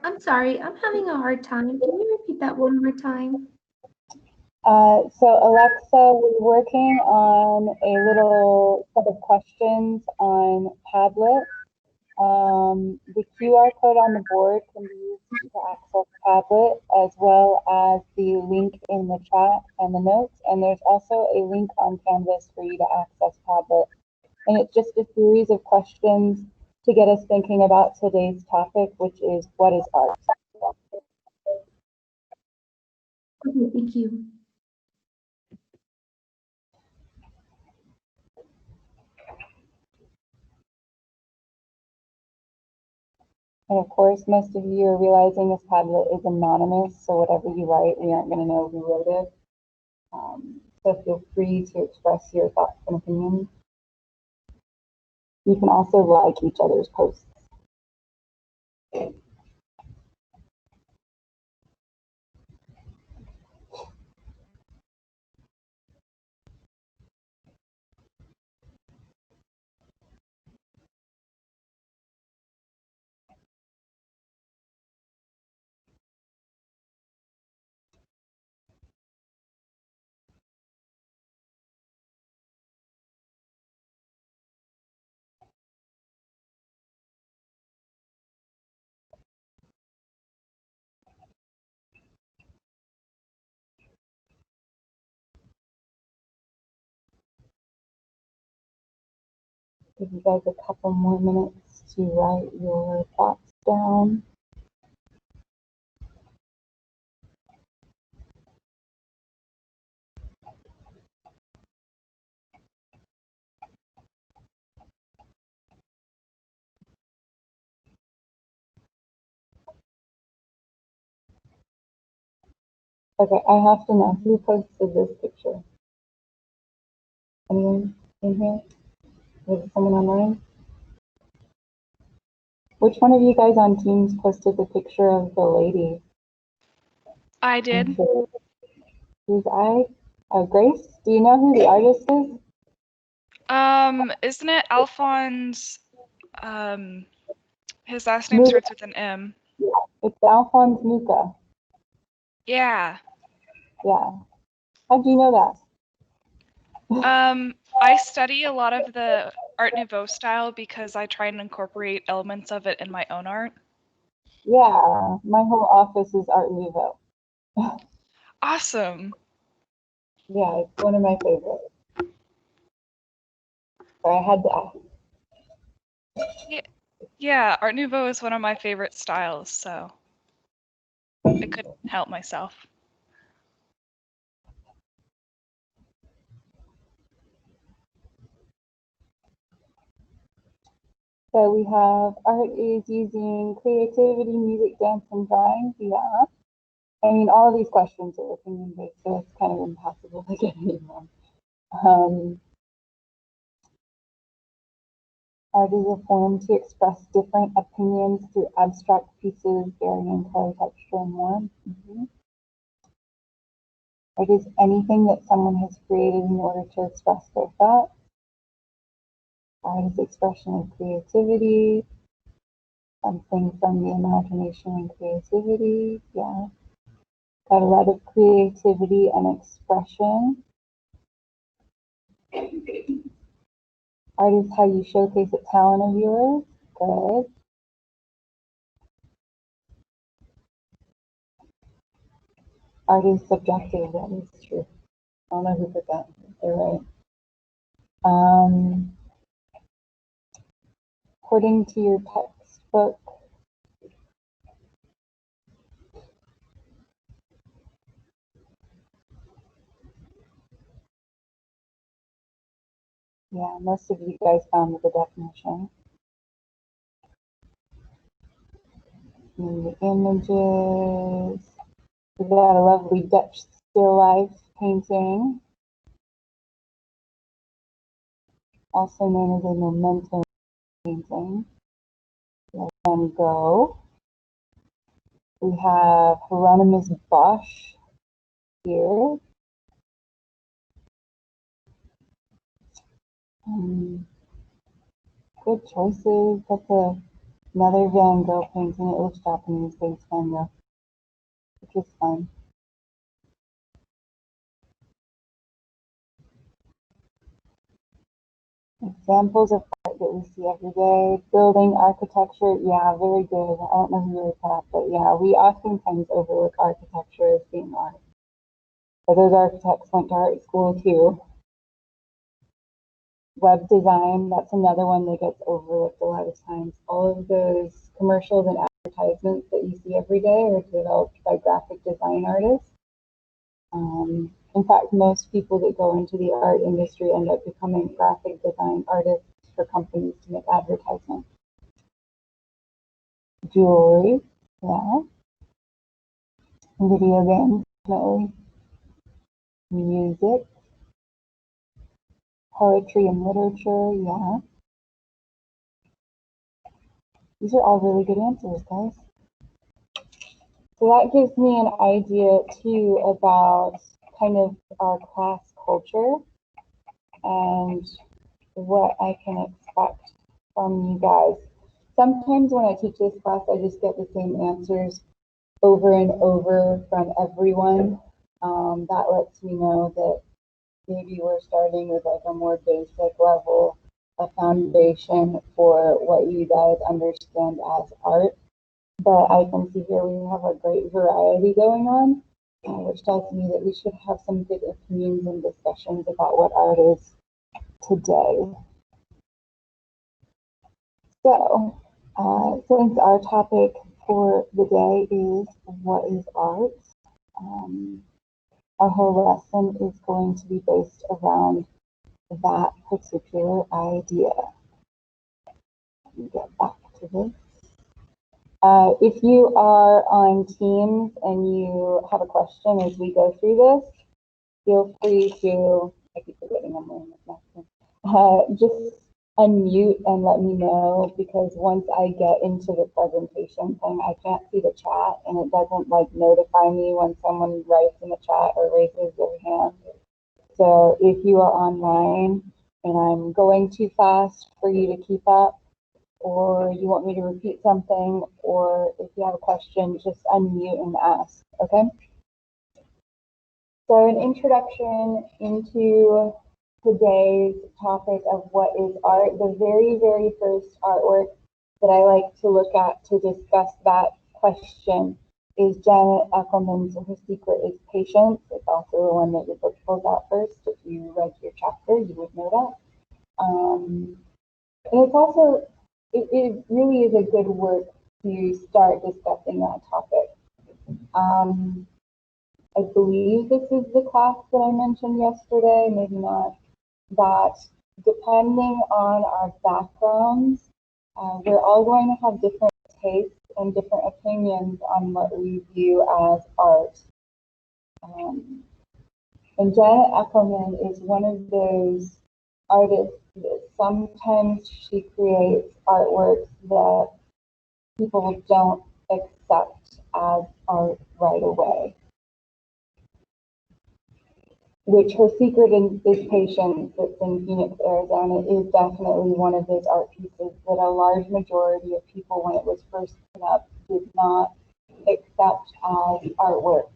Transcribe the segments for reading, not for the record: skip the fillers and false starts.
I'm sorry, I'm having a hard time. Can you repeat that one more time? So Alexa, we're working on a little set of questions on Padlet. The QR code on the board can be used to access Padlet, as well as the link in the chat and the notes. And there's also a link on Canvas for you to access Padlet. And it's just a series of questions to get us thinking about today's topic, which is what is art? Okay, thank you. And of course, most of you are realizing this Padlet is anonymous, so whatever you write, we aren't going to know who wrote it. So feel free to express your thoughts and opinions. You can also like each other's posts. Give you guys a couple more minutes to write your thoughts down. Okay, I have to know who posted this picture. Anyone in here? Was it someone online? Which one of you guys on Teams posted the picture of the lady? I did. Who's I? Grace? Do you know who the artist is? Isn't it Alphonse? His last name starts with an M. It's Alphonse Mucha. Yeah. Yeah. How do you know that? I study a lot of the Art Nouveau style because I try and incorporate elements of it in my own art. Yeah, my whole office is Art Nouveau. Awesome. Yeah, it's one of my favorites. So I had to ask. Yeah, Art Nouveau is one of my favorite styles, so I couldn't help myself. So we have art is using creativity, music, dance, and drawing. Yeah. I mean, all of these questions are opinion-based, so it's kind of impossible to get any wrong. Art is a form to express different opinions through abstract pieces, varying color, texture, and form. Art is anything that someone has created in order to express their thoughts. Art is expression of creativity, something from the imagination and creativity. Yeah. Got a lot of creativity and expression. Art is how you showcase a talent of yours. Good. Art is subjective. That is true. I don't know who put that. They're right. According to your textbook, yeah, most of you guys found the definition. And the images. We got a lovely Dutch still life painting, also known as a memento painting. Van Gogh. We have Hieronymus Bosch here. Good choices. That's a Another Van Gogh painting. It looks Japanese-based Van Gogh, which is fun. Examples of art that we see every day. Building, architecture, yeah, very good. I don't know who you're at, but yeah, we oftentimes overlook architecture as being art. But those architects went to art school too. Web design, that's another one that gets overlooked a lot of times. All of those commercials and advertisements that you see every day are developed by graphic design artists. In fact, most people that go into the art industry end up becoming graphic design artists for companies to make advertisements. Jewelry, yeah. Video games, definitely. Music. Poetry and literature, yeah. These are all really good answers, guys. So that gives me an idea too about kind of our class culture and what I can expect from you guys. Sometimes when I teach this class, I just get the same answers over and over from everyone. That lets me know that maybe we're starting with like a more basic level, a foundation for what you guys understand as art. But I can see here we have a great variety going on, which tells me that we should have some good opinions and discussions about what art is today. So, since our topic for the day is what is art, our whole lesson is going to be based around that particular idea. Let me get back to this. If you are on Teams and you have a question as we go through this, feel free to, I keep forgetting I'm wearing this mask, just unmute and let me know, because once I get into the presentation thing, I can't see the chat and it doesn't like notify me when someone writes in the chat or raises their hand. So if you are online and I'm going too fast for you to keep up, or you want me to repeat something, or if you have a question, just unmute and ask, okay? So an introduction into today's topic of what is art. The very, very first artwork that I like to look at to discuss that question is Janet Eckelman's Her Secret is Patience. It's also the one that your book pulls out first. If you read your chapter, you would know that. And it's also, it really is a good work to start discussing that topic. I believe this is the class that I mentioned yesterday, maybe not, that depending on our backgrounds, we're all going to have different tastes and different opinions on what we view as art. And Janet Eckelman is one of those artists that sometimes she creates artworks that people don't accept as art right away. Which Her Secret is Patience, that's in Phoenix, Arizona, is definitely one of those art pieces that a large majority of people, when it was first put up, did not accept as artwork.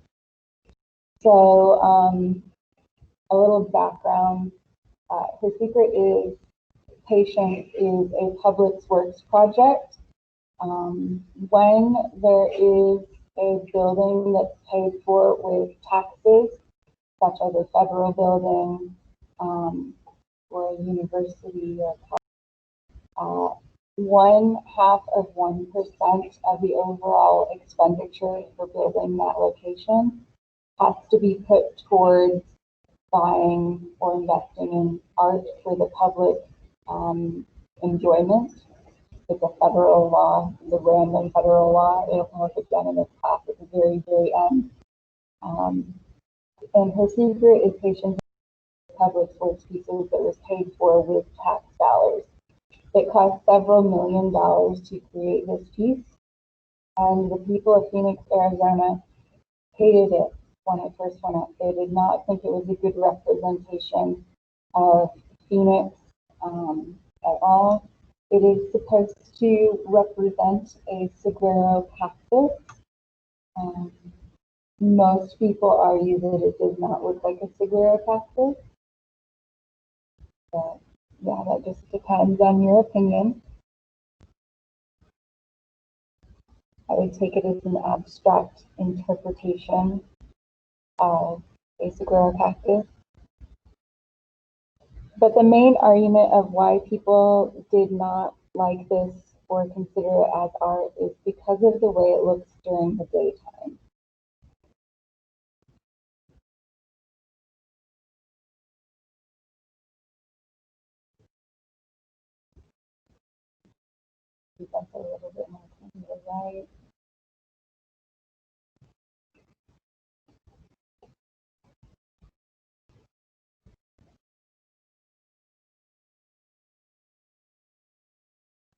So a little background, Her Secret is Patience is a public works project. When there is a building that's paid for with taxes, such as a federal building or a university or 1/2% of the overall expenditure for building that location has to be put towards buying or investing in art for the public enjoyment. It's a federal law, the random federal law. It'll come up again in this class at the very, very end. And Her Secret is Patience public works pieces that was paid for with tax dollars. It cost several $million to create this piece, and the people of Phoenix, Arizona hated it when it first went up. They did not think it was a good representation of Phoenix at all. It is supposed to represent a saguaro cactus. Most people argue that it does not look like a saguaro cactus. But yeah, that just depends on your opinion. I would take it as an abstract interpretation of a saguaro cactus. But the main argument of why people did not like this or consider it as art is because of the way it looks during the daytime. That's a little bit more to the right.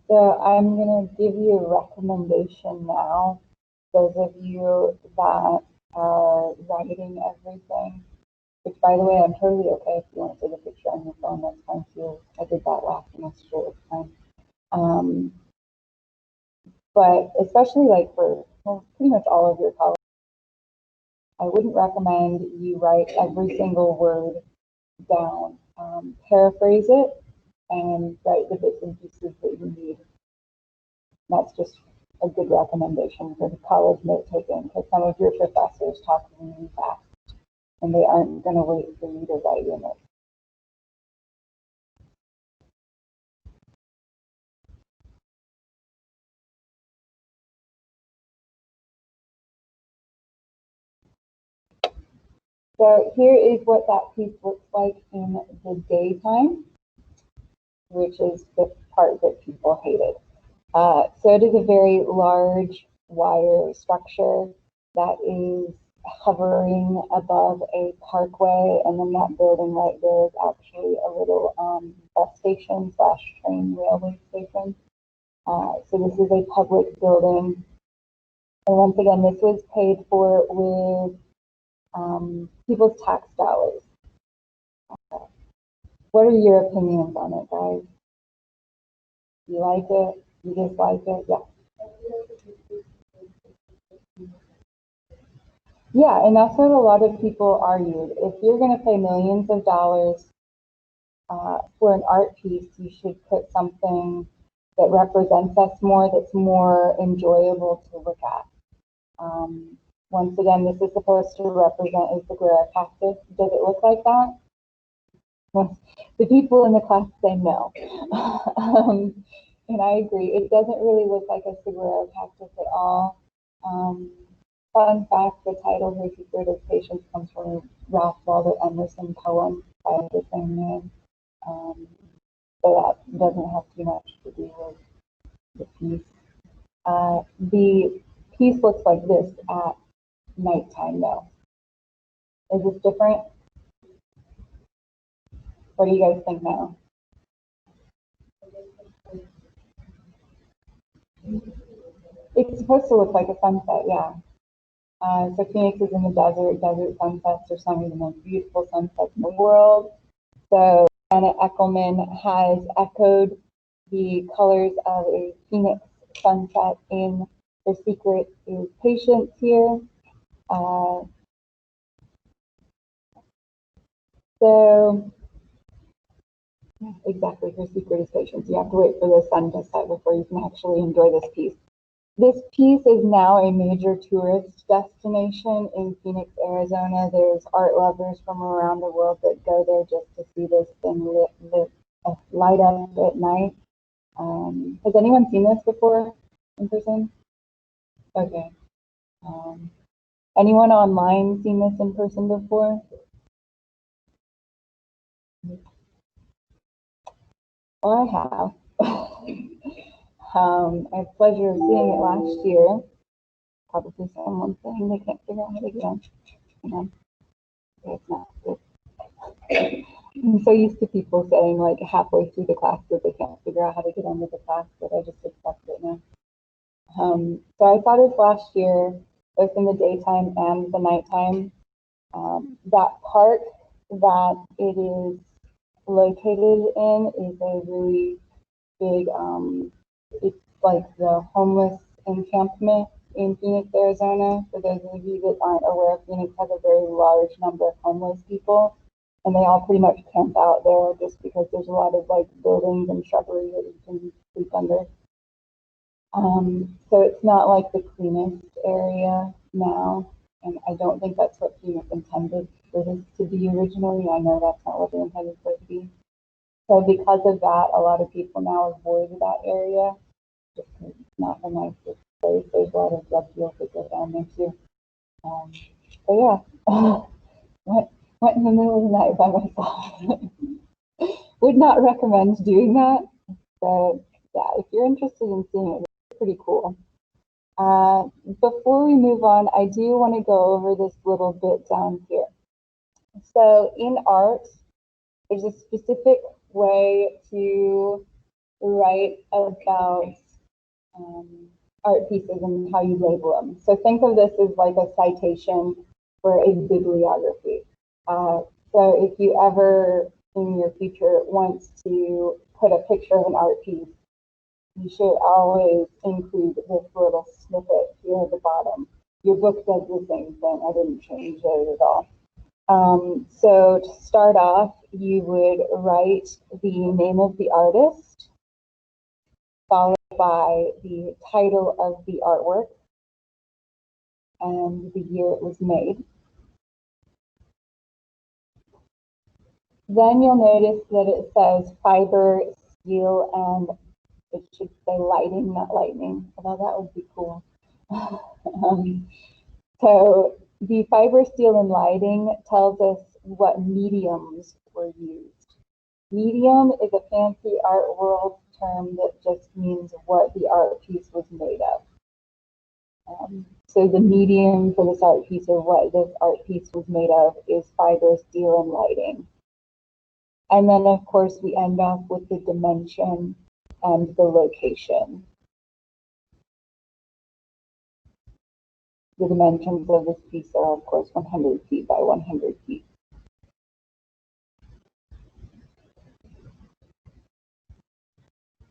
So I'm going to give you a recommendation now. Those of you that are writing everything, which by the way, I'm totally okay if you want to take a picture on your phone, that's fine too. I did that last semester, it's fine. But especially like for pretty much all of your college, I wouldn't recommend you write every single word down. Paraphrase it and write the bits and pieces that you need. That's just a good recommendation for the college note taking, because some of your professors talk really fast and they aren't going to wait for you to write your notes. So here is what that piece looks like in the daytime, which is the part that people hated. So it is a very large wire structure that is hovering above a parkway, and then that building right there is actually a little bus station / train railway station. So this is a public building. And once again, this was paid for with people's tax dollars. What are your opinions on it, guys? You like it? You dislike it? Yeah. Yeah, and that's what a lot of people argued. If you're going to pay millions of dollars for an art piece, you should put something that represents us more, that's more enjoyable to look at. Once again, this is supposed to represent a saguaro cactus. Does it look like that? Well, the people in the class say no. And I agree, it doesn't really look like a saguaro cactus at all. Fun fact, the title Her Secret of Patience comes from a Ralph Waldo Emerson poem by the same name. So that doesn't have too much to do with the piece. The piece looks like this at nighttime though. Is this different? What do you guys think now? It's supposed to look like a sunset, yeah. So Phoenix is in the desert. Desert sunsets are some of the most beautiful sunsets in the world. So Janet Eckelman has echoed the colors of a Phoenix sunset in Her Secret is Patience here. So exactly, Her Secret is Patience. You have to wait for the sun to set before you can actually enjoy this piece. This piece is now a major tourist destination in Phoenix, Arizona. There's art lovers from around the world that go there just to see this thing light up at night. Has anyone seen this before in person? Okay. Anyone online seen this in person before? Well, I have. I had the pleasure of seeing it last year. Probably someone saying they can't figure out how to get on. You know, it's not good. I'm so used to people saying like halfway through the class that they can't figure out how to get on with the class that I just accept it now. So I saw this last year, both in the daytime and the nighttime. That park that it is located in is a really big, it's like the homeless encampment in Phoenix, Arizona. For those of you that aren't aware, Phoenix has a very large number of homeless people, and they all pretty much camp out there just because there's a lot of like buildings and shrubbery that you can sleep under. So it's not like the cleanest area now, and I don't think that's what Phoenix intended for this to be originally. I know that's not what they intended for it to be. So because of that, a lot of people now avoid that area. Just 'cause it's not the nicest place. There's a lot of drug deals that go down there too. But yeah, went in the middle of the night by myself. Would not recommend doing that. But yeah, if you're interested in seeing it, it's pretty cool. Before we move on, I do want to go over this little bit down here. So in art, there's a specific way to write about art pieces and how you label them. So think of this as like a citation for a bibliography. So if you ever in your future want to put a picture of an art piece, you should always include this little snippet here at the bottom. Your book does the same thing. I didn't change it at all. So to start off, you would write the name of the artist, followed by the title of the artwork and the year it was made. Then you'll notice that it says fiber, steel, and it should say lighting, not lightning, although that would be cool. So the fiber, steel, and lighting tells us what mediums were used. Medium is a fancy art world term that just means what the art piece was made of. So the medium for this art piece, or what this art piece was made of, is fiber, steel, and lighting. And then of course we end off with the dimension and the location. The dimensions of this piece are of course 100 feet by 100 feet.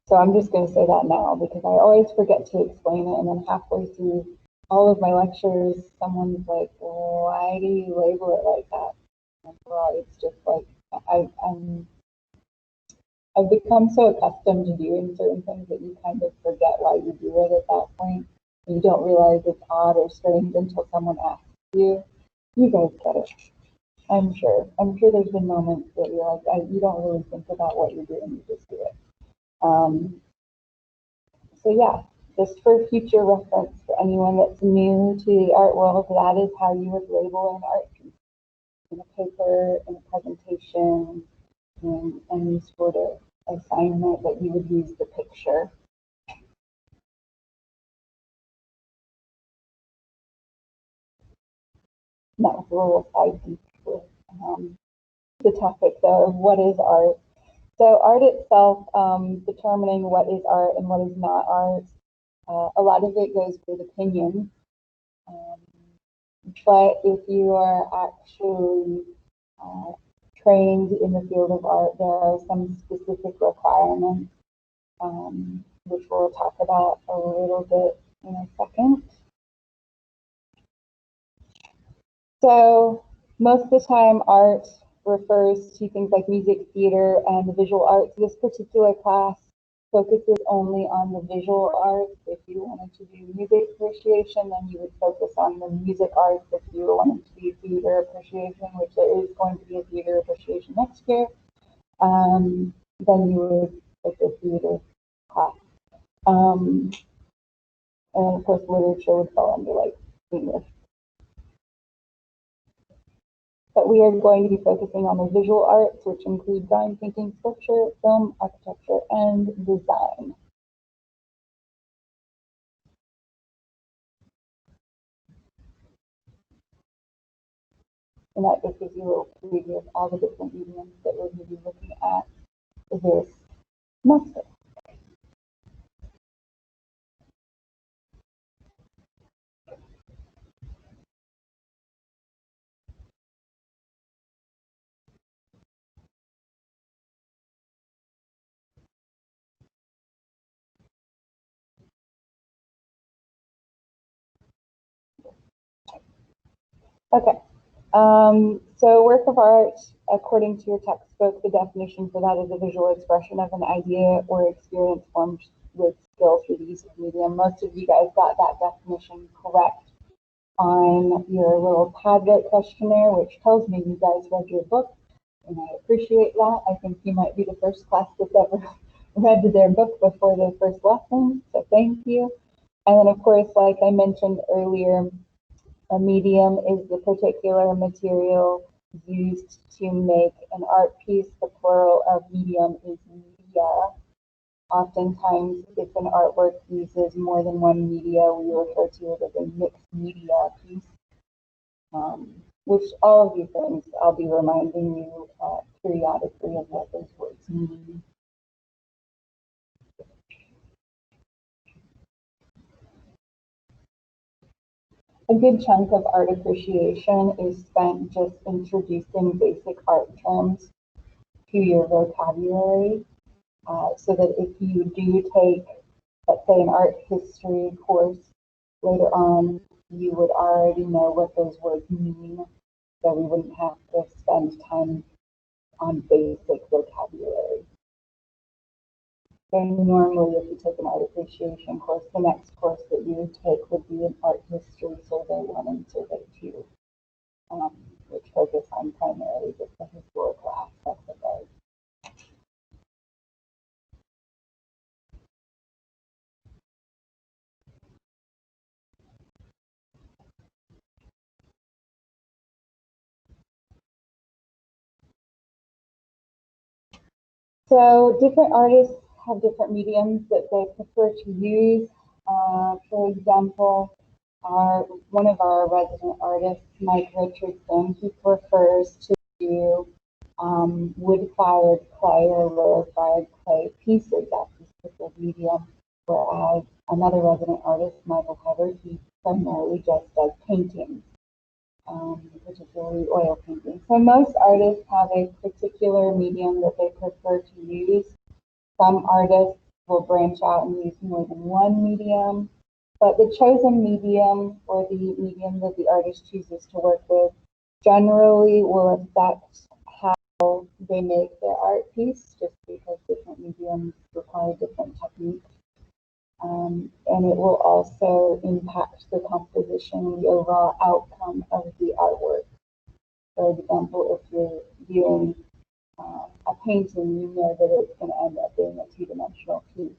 So I'm just going to say that now because I always forget to explain it, and then halfway through all of my lectures, someone's like, why do you label it like that? And well, it's just like, I've become so accustomed to doing certain things that you kind of forget why you do it at that point. You don't realize it's odd or strange until someone asks you. You guys get it. I'm sure. I'm sure there's been moments that you're like, you don't really think about what you're doing, you just do it. So yeah, just for future reference for anyone that's new to the art world, that is how you would label an art piece. In a paper, in a presentation, in any sort of assignment that you would use the picture. That was a little side piece with the topic though of what is art. So art itself, determining what is art and what is not art, a lot of it goes with opinion. But if you are actually trained in the field of art, there are some specific requirements, which we'll talk about a little bit in a second. So most of the time, art refers to things like music, theater, and the visual arts. This particular class focuses only on the visual arts. If you wanted to do music appreciation, then you would focus on the music arts. If you wanted to do theater appreciation, which there is going to be a theater appreciation next year, then you would take a theater class. And of course, literature would fall under like English. But we are going to be focusing on the visual arts, which include drawing, painting, sculpture, film, architecture, and design. And that just gives you a little preview of all the different mediums that we're going to be looking at this semester. Okay. So work of art, according to your textbook, the definition for that is a visual expression of an idea or experience formed with skill through the use of medium. Most of you guys got that definition correct on your little Padlet questionnaire, which tells me you guys read your book, and I appreciate that. I think you might be the first class that's ever read their book before their first lesson, so thank you. And then, of course, like I mentioned earlier, a medium is the particular material used to make an art piece. The plural of medium is media. Oftentimes, if an artwork uses more than one media, we refer to it as a mixed media piece. Which all of you things, I'll be reminding you periodically of what those words mean. A good chunk of art appreciation is spent just introducing basic art terms to your vocabulary, so that if you do take, let's say, an art history course later on, you would already know what those words mean, so we wouldn't have to spend time on basic vocabulary. So normally, if you take an art appreciation course, the next course that you would take would be an art history survey 1 and survey 2, which focus on primarily just the historical aspects of art. So different artists have different mediums that they prefer to use. For example, one of our resident artists, Mike Richardson, he prefers to do wood-fired clay or rarefied clay pieces. That's his preferred medium. Whereas another resident artist, Michael Hubbard, he primarily just does paintings, particularly oil painting. So most artists have a particular medium that they prefer to use. Some artists will branch out and use more than one medium, but the chosen medium or the medium that the artist chooses to work with generally will affect how they make their art piece, just because different mediums require different techniques. And it will also impact the composition, the overall outcome of the artwork. For example, if you're viewing a painting, you know that it's going to end up being a two-dimensional piece.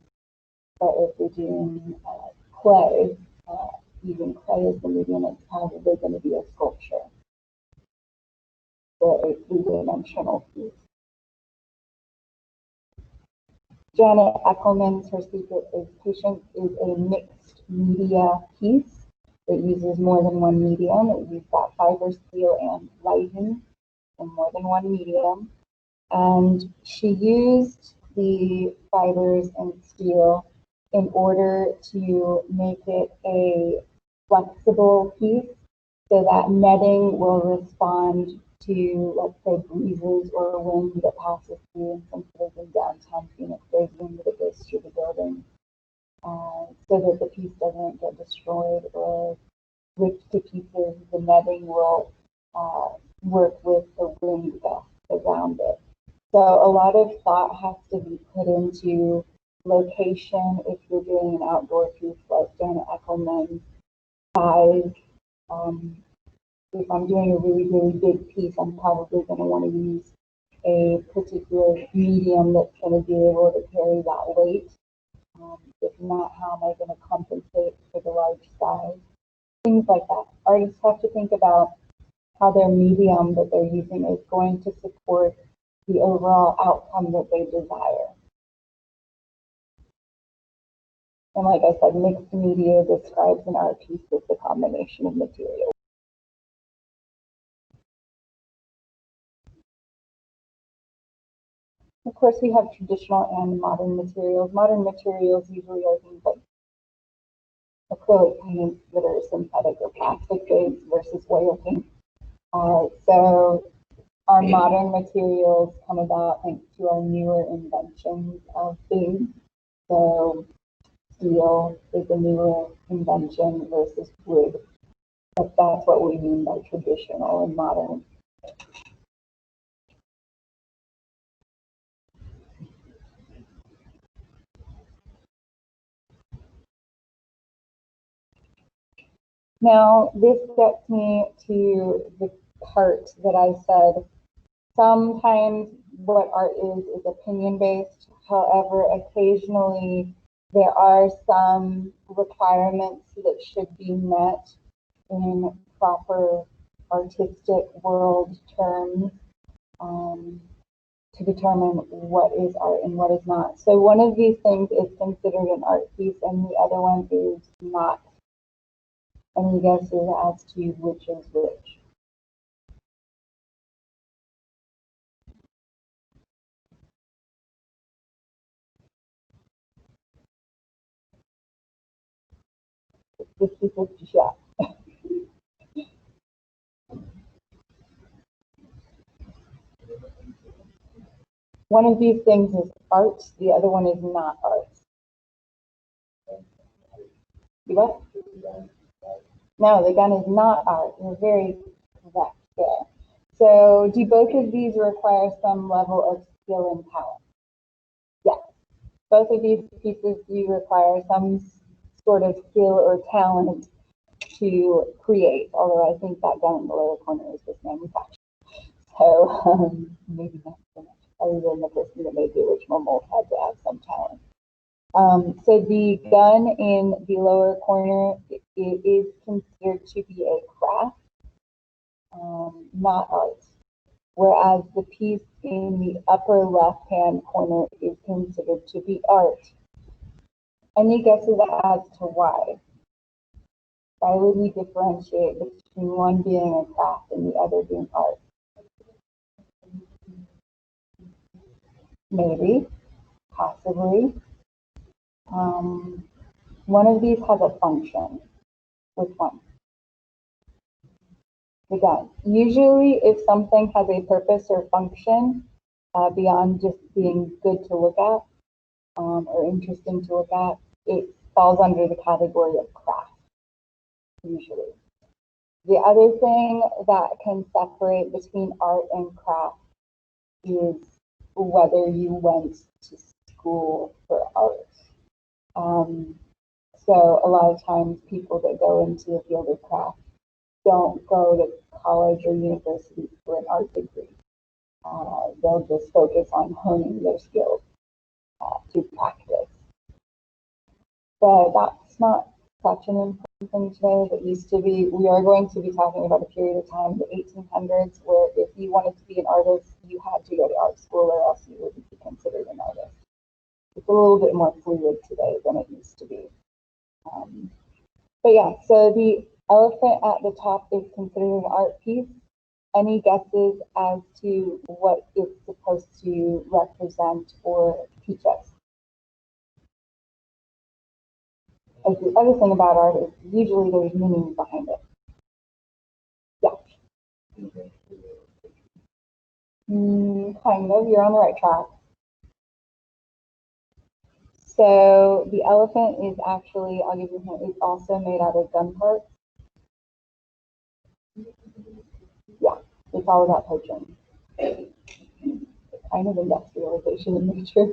But if you're doing clay, using clay as the medium, it's probably going to be a sculpture or a three-dimensional piece. Janet Eckelman's Her Secret is Patience is a mixed media piece. It uses more than one medium. It uses that fiber, steel, and lighting in more than one medium. And she used the fibers and steel in order to make it a flexible piece so that netting will respond to, let's say, breezes or wind that passes through. And since it is in downtown Phoenix, there's wind that goes through the building, so that the piece doesn't get destroyed or ripped to pieces. The netting will work with the wind gusts around it. So a lot of thought has to be put into location if you're doing an outdoor piece like Janet Eckelman, size. If I'm doing a really, really big piece, I'm probably going to want to use a particular medium that's going to be able to carry that weight. If not, how am I going to compensate for the large size? Things like that. Artists have to think about how their medium that they're using is going to support the overall outcome that they desire. And like I said, mixed media describes an art piece as the combination of materials. Of course, we have traditional and modern materials. Modern materials usually are things like acrylic paints that are synthetic or plastic-based versus oil paint. So our modern materials come about thanks to our newer inventions of things. So steel is a newer invention versus wood. But that's what we mean by traditional and modern. Now, this gets me to the part that I said, sometimes what art is opinion-based. However, occasionally there are some requirements that should be met in proper artistic world terms to determine what is art and what is not. So one of these things is considered an art piece and the other one is not. Any guesses as to which is which? It's 50-50 shot. One of these things is art, the other one is not art. You what? No, the gun is not art. You're very correct there. So do both of these require some level of skill and talent? Yes. Both of these pieces do require some sort of skill or talent to create, although I think that gun in the lower corner is just manufactured. So maybe not so much, other than the person that made the original mold had to have some talent. So the gun in the lower corner, it is considered to be a craft, not art. Whereas the piece in the upper left-hand corner is considered to be art. Any guesses as to why? Why would we differentiate between one being a craft and the other being art? Maybe, possibly. One of these has a function. Which one? The gun. Usually, if something has a purpose or function beyond just being good to look at or interesting to look at, it falls under the category of craft, usually. The other thing that can separate between art and craft is whether you went to school for art. So a lot of times people that go into the field of craft don't go to college or university for an art degree. They'll just focus on honing their skills through practice. But that's not such an important thing today. That used to be. We are going to be talking about a period of time, the 1800s, where if you wanted to be an artist, you had to go to art school or else you wouldn't be considered an artist. It's a little bit more fluid today than it used to be. But yeah, so the elephant at the top is considered an art piece. Any guesses as to what it's supposed to represent or teach us? As the other thing about art is usually there's meaning behind it. Yeah. Kind of, you're on the right track. So the elephant is actually, I'll give you a hint, it's also made out of gun parts. Yeah, it's all about poaching. Kind of industrialization in nature,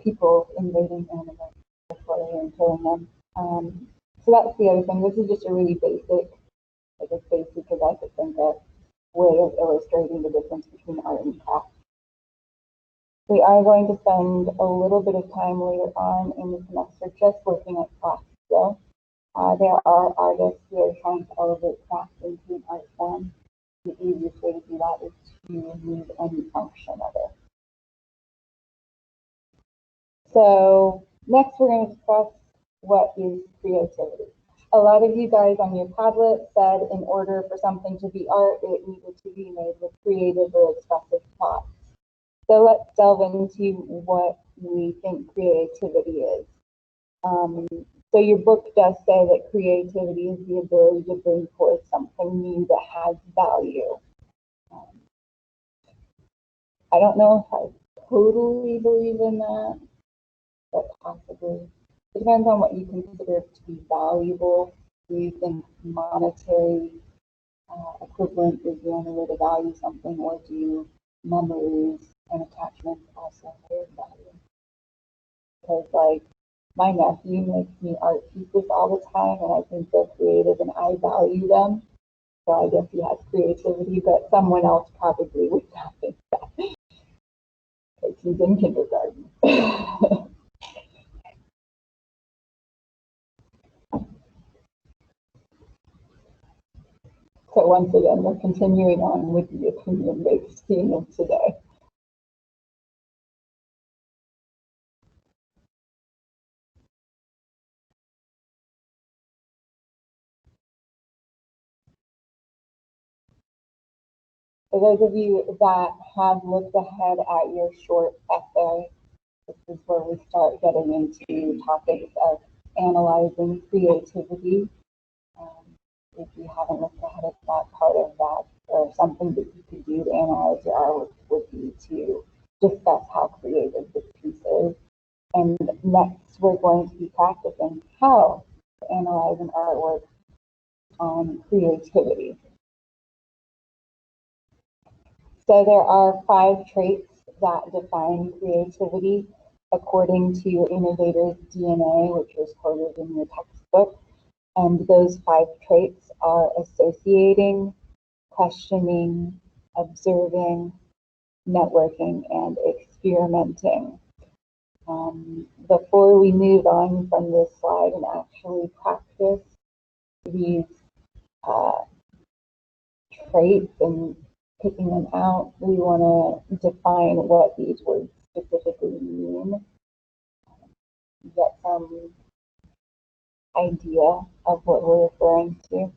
people invading animals and killing them. So that's the other thing. This is just a really basic, like as basic as I could think of, way of illustrating the difference between art and craft. We are going to spend a little bit of time later on in the semester just looking at craft still. There are artists who are trying to elevate craft into an art form. The easiest way to do that is to remove any function of it. So next we're going to discuss what is creativity. A lot of you guys on your Padlet said in order for something to be art, it needed to be made with creative or expressive thoughts. So let's delve into what we think creativity is. So your book does say that creativity is the ability to bring forth something new that has value. I don't know if I totally believe in that, but possibly. It depends on what you consider to be valuable. Do you think monetary equivalent is the only way to value something, or do memories and attachments also hold value? Because like my nephew makes me art pieces all the time, and I think they're creative, and I value them. So I guess he has creativity, but someone else probably would not think that because he's in kindergarten. So once again, we're continuing on with the opinion-based theme of today. For those of you that have looked ahead at your short essay, this is where we start getting into topics of analyzing creativity. If you haven't looked ahead at that part of that, or something that you could do to analyze your artwork would be to discuss how creative this piece is. And next, we're going to be practicing how to analyze an artwork on creativity. So there are 5 traits that define creativity according to Innovator's DNA, which was quoted in your textbook. And those 5 traits are associating, questioning, observing, networking, and experimenting. Before we move on from this slide and actually practice these traits and picking them out, we want to define what these words specifically mean, get some idea of what we're referring to.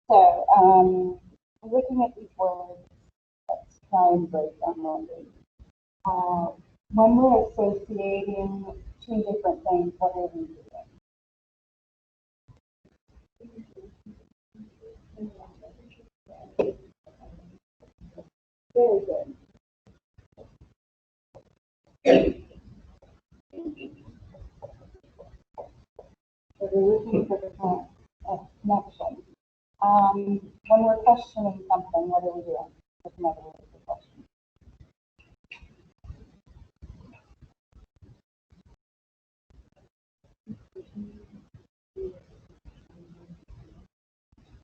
So, looking at these words, let's try and break them down. When we're associating 2 different things, what are we doing? Very good. So we're looking for the connection. When we're questioning something, what are we doing? That's another word for question.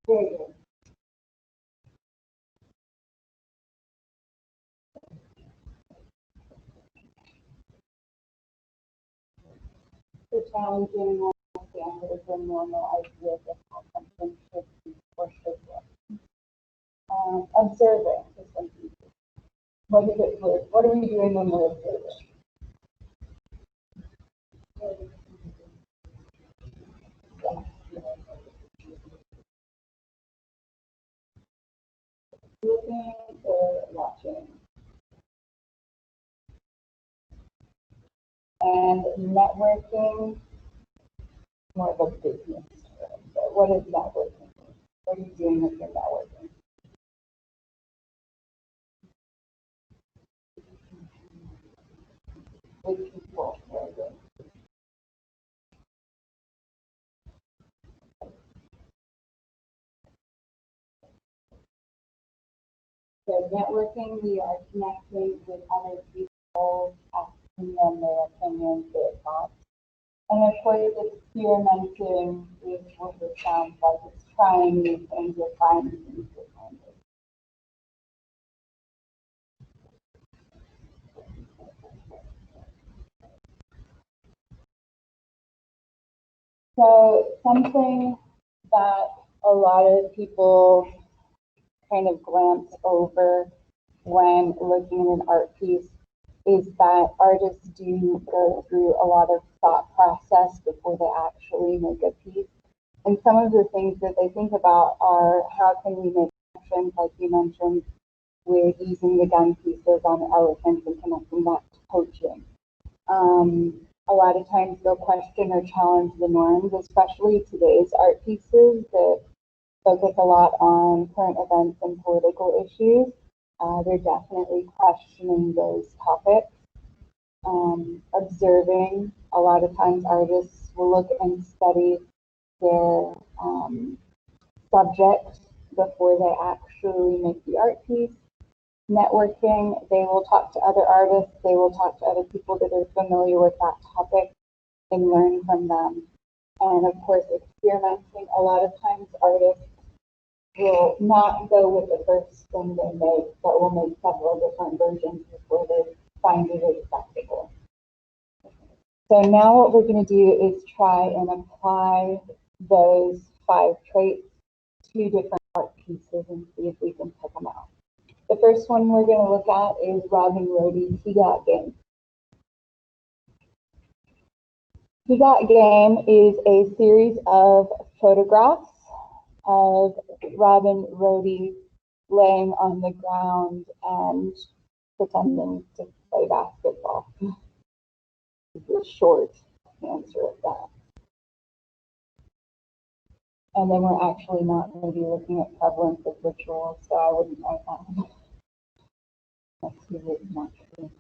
Very good. So challenging normal standards and normal ideas of how something should be or should look. Observing for some people. What are we doing when we're observing? Looking or watching. And networking, more of a business term. So what is networking? What are you doing with your networking? With people. Very good. So networking, we are connecting with other people, asking them their opinions, their thoughts. And of course, experimenting is what it sounds like. It's trying new things or finding things different. So something that a lot of people kind of glance over when looking at an art piece is that artists do go through a lot of thought process before they actually make a piece. And some of the things that they think about are how can we make connections, like you mentioned, with using the gun pieces on elephants and connecting that to poaching. A lot of times they'll question or challenge the norms, especially today's art pieces that focus a lot on current events and political issues. They're definitely questioning those topics. Observing, a lot of times artists will look and study their subject before they actually make the art piece. Networking, they will talk to other artists, they will talk to other people that are familiar with that topic and learn from them. And of course, experimenting, a lot of times artists will not go with the first thing they make, but will make several different versions before they find it acceptable. So now what we're going to do is try and apply those 5 traits to different art pieces and see if we can pick them out. The first one we're going to look at is Robin Rohde He Got Game. He Got Game is a series of photographs of Robin Rohde laying on the ground and pretending to play basketball. It's a short answer of that. And then we're actually not going to be looking at prevalence of rituals, so I wouldn't write that. That's really not true.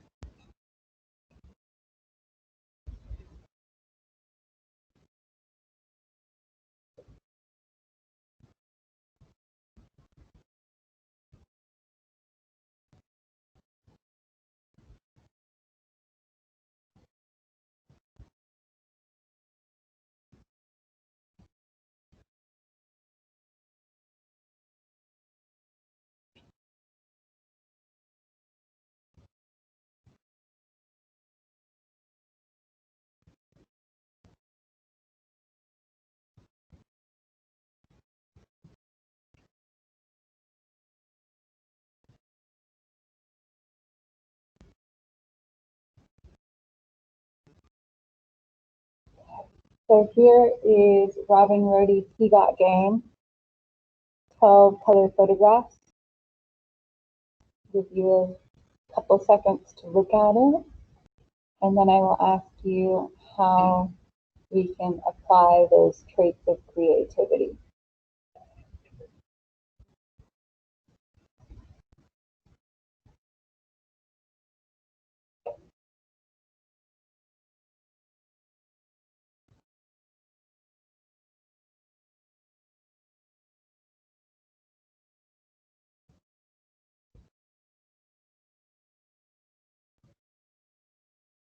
So here is Robin Rohde's He Got Game, 12 color photographs. Give you a couple seconds to look at it, and then I will ask you how we can apply those traits of creativity.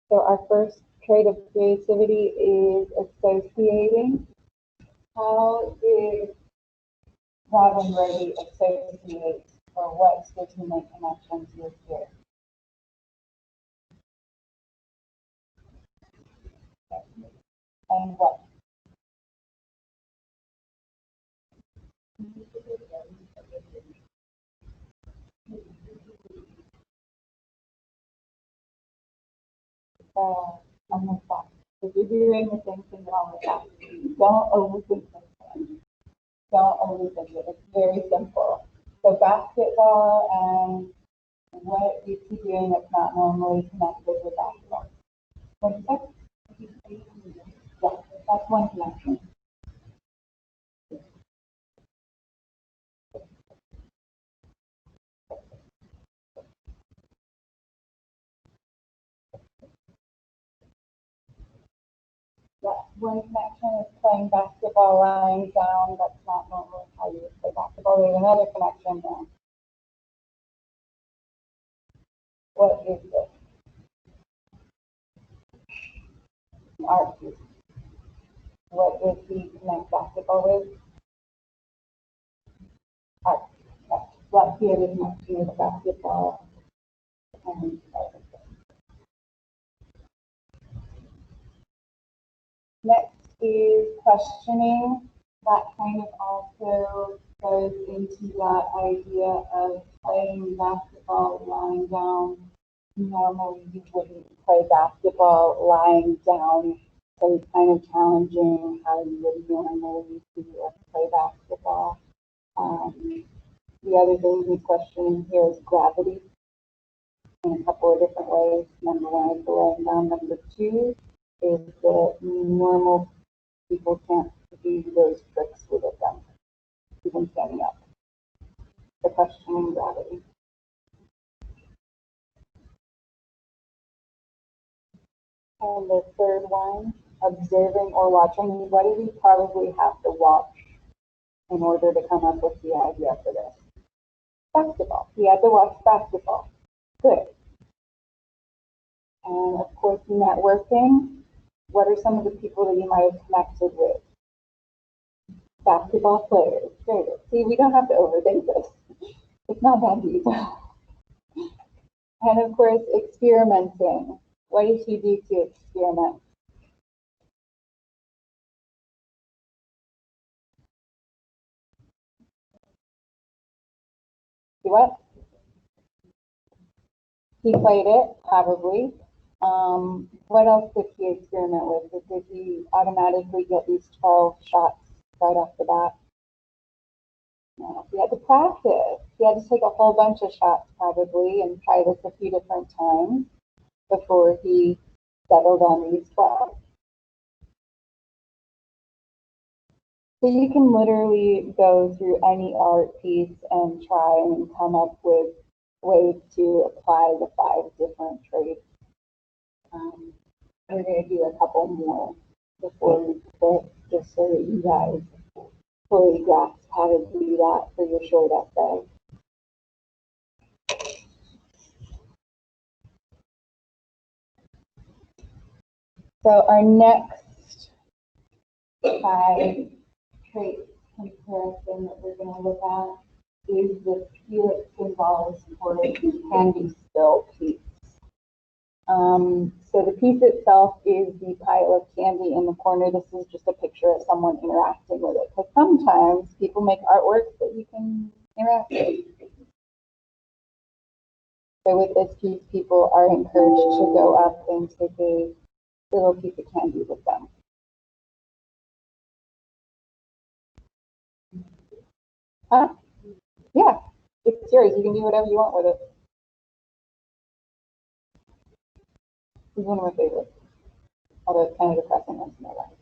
So our first trait of creativity is associating. How did Robin Rohde associate, or what did he make connections with here? And what? On the spot. If you're doing the same thing wrong with that, don't overthink this. Don't overthink it. It's very simple. So basketball, and what is he doing that's not normally connected with basketball? What is that? Yeah, that's one connection. Yeah, one connection is playing basketball lying down. That's not normally how you would play basketball. There's another connection there. What is this? Art piece. What does he connect basketball with? Art. What he had a connection with basketball and art. Next is questioning. That kind of also goes into that idea of playing basketball lying down. Normally you wouldn't play basketball lying down, so it's kind of challenging how you would normally do or play basketball. The other thing he's questioning here is gravity in a couple of different ways. Number one is the laying down. Number two is that normal people can't do those tricks with them, even standing up. The questioning gravity. And the third one, observing or watching. What did we probably have to watch in order to come up with the idea for this? Basketball. We had to watch basketball. Good. And of course, networking. What are some of the people that you might have connected with? Basketball players. Great. See, we don't have to overthink this. It's not that deep. And of course, experimenting. What did you do to experiment? Do what? He played it, probably. What else did he experiment with? Did he automatically get these 12 shots right off the bat? No, he had to practice. He had to take a whole bunch of shots probably and try this a few different times before he settled on these 12. So you can literally go through any art piece and try and come up with ways to apply the 5 different traits. We're going to do a couple more before we quit, just so that you guys fully grasp how to do that for your short essay. So our next 5 traits comparison that we're going to look at is the Felix Gonzalez for candy spill piece. So the piece itself is the pile of candy in the corner. This is just a picture of someone interacting with it, because sometimes people make artwork that you can interact with. So with this piece, people are encouraged to go up and take a little piece of candy with them. Yeah, it's yours. You can do whatever you want with it. It's one of my favorites, although it's kind of depressing once in a while.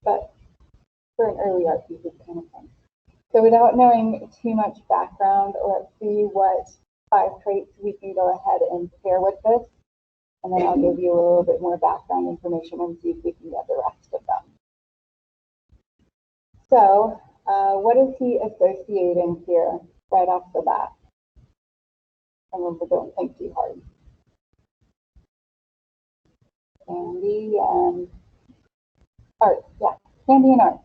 But for an early art piece, it's kind of fun. So without knowing too much background, let's see what 5 traits we can go ahead and pair with this. And then I'll give you a little bit more background information and see if we can get the rest of them. So what is he associating here right off the bat? Remember, don't think too hard. Candy and art. Yeah, candy and art.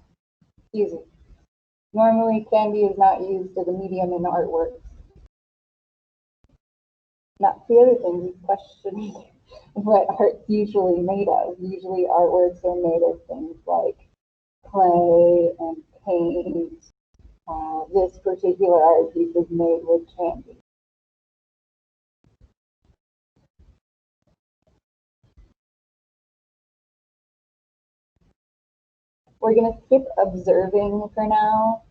Easy. Normally, candy is not used as a medium in artwork. That's the other thing, he's questioning what art's usually made of. Usually artworks are made of things like clay and paint. This particular art piece is made with candy. We're going to skip observing for now,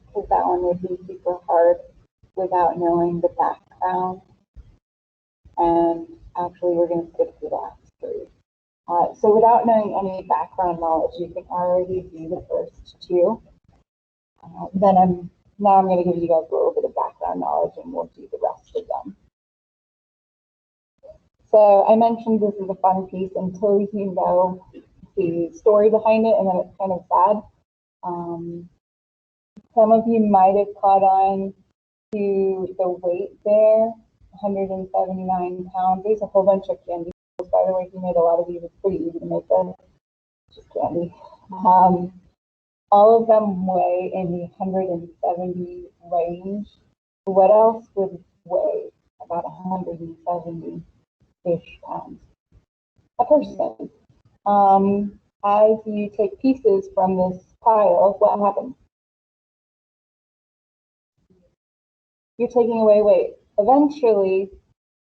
because that one would be super hard without knowing the background. And actually, we're going to skip the last 3. So without knowing any background knowledge, you can already do the first 2. Then I'm going to give you guys a little bit of background knowledge, and we'll do the rest of them. So I mentioned this is a fun piece until you know the story behind it, and then it's kind of sad. Some of you might have caught on to the weight there, 179 pounds. There's a whole bunch of candy. By the way, he made a lot of these. It's pretty easy to make them. Just candy. All of them weigh in the 170 range. What else would weigh about 170-ish pounds? A person. As you take pieces from this pile, what happens? You're taking away weight. Eventually,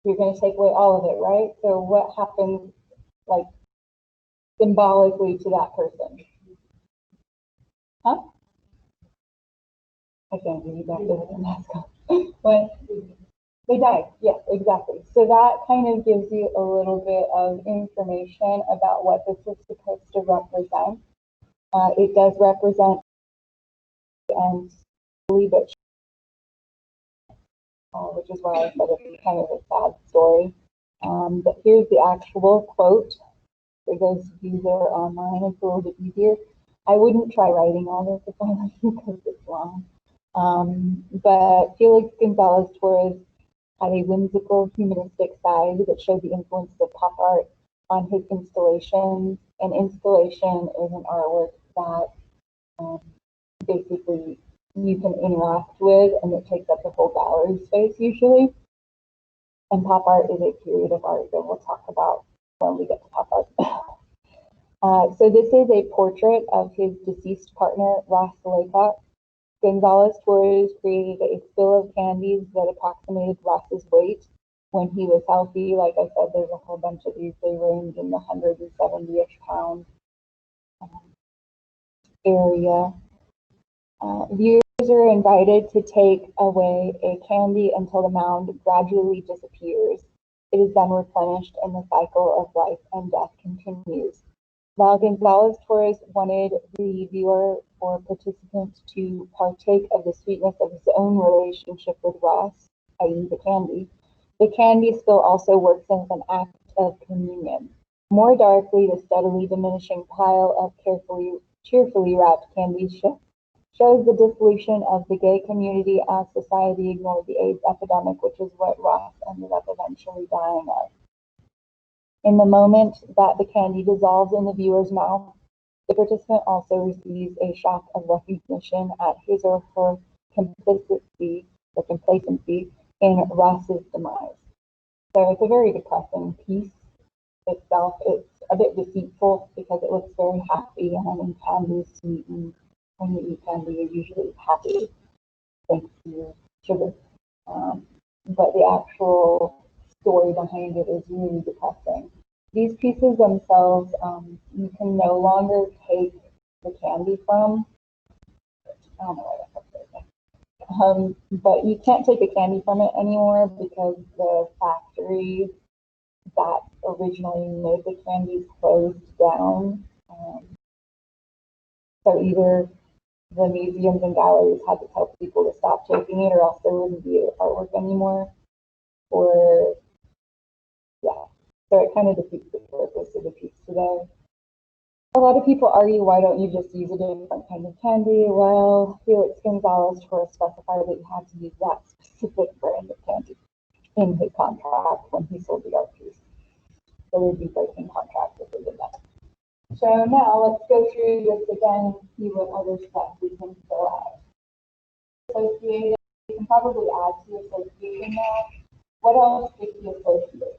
you're going to take away all of it, right? So what happens, like, symbolically to that person? Huh? I can't read that with a mask on. What? They died. Yes, exactly. So that kind of gives you a little bit of information about what this is supposed to represent. It does represent and slowly but which is why I said it's kind of a sad story. But here's the actual quote. For those of you that are online, it's a little bit easier. I wouldn't try writing all this if I were you because it's long. But Felix Gonzalez Torres had a whimsical humanistic side that showed the influence of pop art on his installations. An installation is an artwork that basically you can interact with, and it takes up the whole gallery space usually. And pop art is a period of art that we'll talk about when we get to pop art. So this is a portrait of his deceased partner, Ross Laycock. Gonzalez Torres created a spill of candies that approximated Ross's weight when he was healthy. Like I said, there's a whole bunch of these. They range in the 170-ish pound area. Viewers are invited to take away a candy until the mound gradually disappears. It is then replenished and the cycle of life and death continues. While Gonzalez Torres wanted the viewer or participant to partake of the sweetness of his own relationship with Ross, i.e. the candy spill also works as an act of communion. More darkly, the steadily diminishing pile of cheerfully wrapped candies shows the dissolution of the gay community as society ignored the AIDS epidemic, which is what Ross ended up eventually dying of. In the moment that the candy dissolves in the viewer's mouth, the participant also receives a shock of recognition at his or her complacency in Ross's demise. So it's a very depressing piece itself. It's a bit deceitful because it looks very happy, and I mean, candy is sweet, and when you eat candy, you're usually happy thanks to your sugar. But the actual story behind it is really depressing. These pieces themselves, you can no longer take the candy from. I don't know what but you can't take the candy from it anymore because the factory that originally made the candy closed down. So either the museums and galleries had to tell people to stop taking it, or else there wouldn't be artwork anymore. Or yeah, so it kind of defeats the purpose of the piece today. A lot of people argue, why don't you just use a different kind of candy? Well, Felix Gonzalez Torres specified that you had to use that specific brand of candy in his contract when he sold the art piece. So they'd be breaking contracts if they did that. So now let's go through this again and see what other stuff we can fill out. Associated, you can probably add to association now. What else could be associated?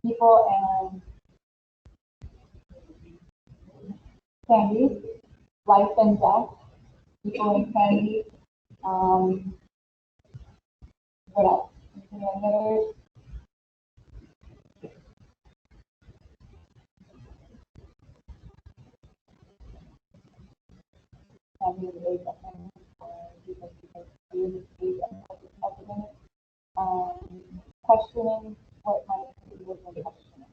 People and candies, life and death, people and candies. What else? Any others? Questioning what might be within questioning.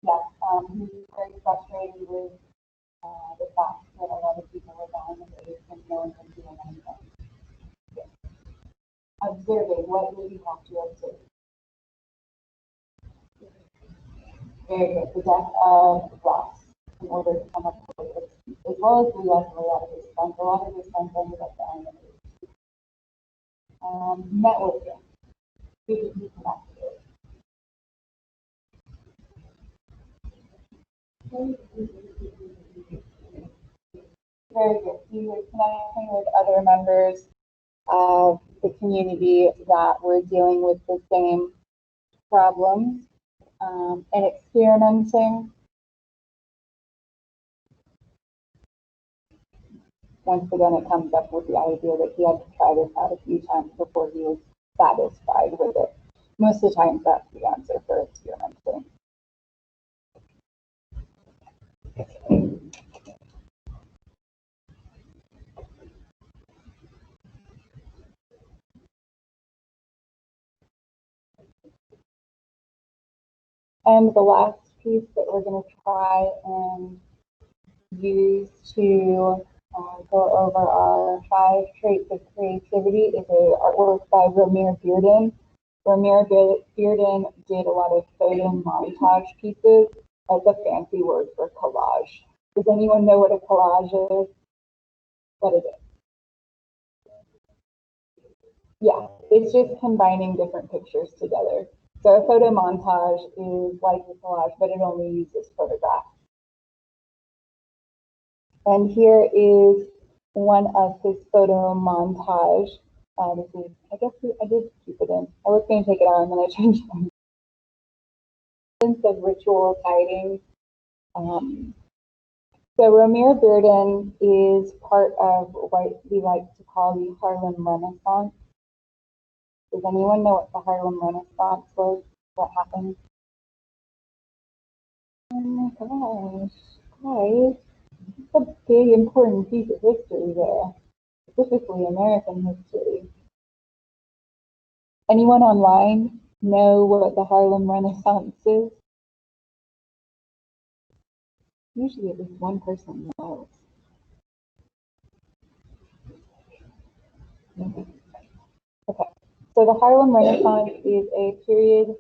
Yes, he's very frustrated with the fact that a lot of people were dying of AIDS and no one was doing anything. Yes. Observing, what did he have to observe? Very good. The death of Ross in order to come up with it, as well as the death of a lot of his friends. A lot of his friends ended up dying of AIDS. Networking. Who did he connect with? Very good. He was connecting with other members of the community that were dealing with the same problems and experimenting. Once again, it comes up with the idea that he had to try this out a few times before he was satisfied with it. Most of the time, that's the answer for experimenting. And the last piece that we're going to try and use to go over our 5 traits of creativity is a artwork by Romare Bearden. Romare Bearden did a lot of photo montage pieces. That's a fancy word for collage. Does anyone know what a collage is? What is it? Yeah, it's just combining different pictures together. So a photo montage is like a collage, but it only uses photographs. And here is one of his photo montage. This is, I guess I did keep it in. I was going to take it out and then I changed it. Of ritual tidings. So Romare Bearden is part of what we like to call the Harlem Renaissance. Does anyone know what the Harlem Renaissance was? What happened? Oh my gosh, guys, it's a big important piece of history there, specifically American history. Anyone online know what the Harlem Renaissance is? Usually at least one person knows. Okay, so the Harlem Renaissance is a period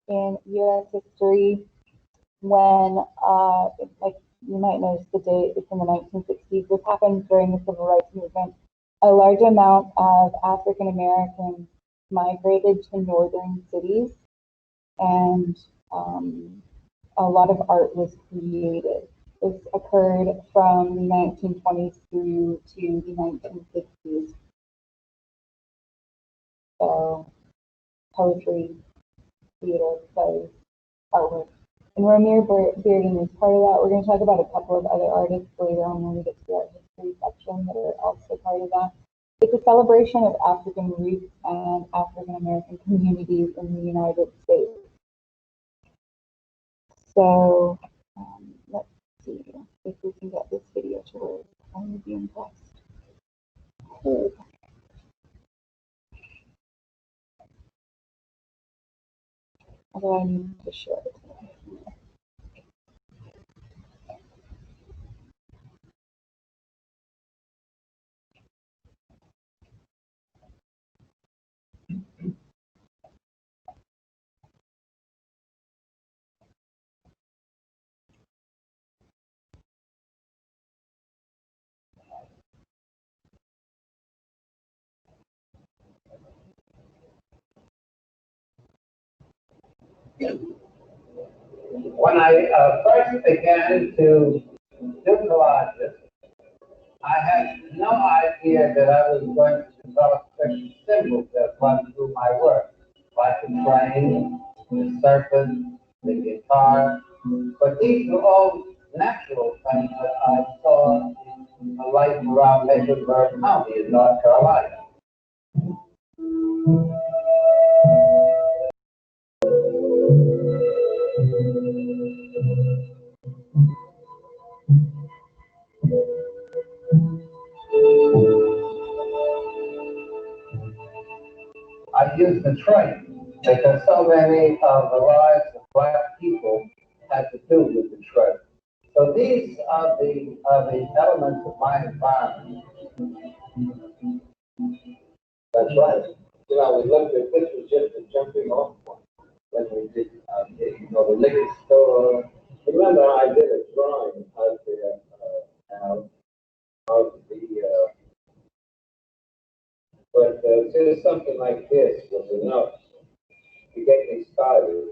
in U.S. history when, like you might notice the date, it's in the 1960s. This happened during the Civil Rights Movement. A large amount of African Americans migrated to northern cities, and a lot of art was created. This occurred from the 1920s through to the 1960s. So, poetry, theater, plays, artwork. And Romare Bearden is part of that. We're going to talk about a couple of other artists later on when we get to the art history section that are also part of that. It's a celebration of African roots and African American communities in the United States. So let's see if we can get this video to work. I would be impressed. Cool. Although I need to share it. When I first began to do collages, I had no idea that I was going to develop certain symbols that run through my work, like the train, the serpent, the guitar. But these were all natural things that I saw in the life around Mecklenburg County in North Carolina. I used the train because so many of the lives of Black people had to do with the train. So these are the elements of my environment. That's right. You know, we looked at this was just a jumping off point when we did, the liquor store. Remember, I did a drawing out there of the. But just something like this was enough to get me started.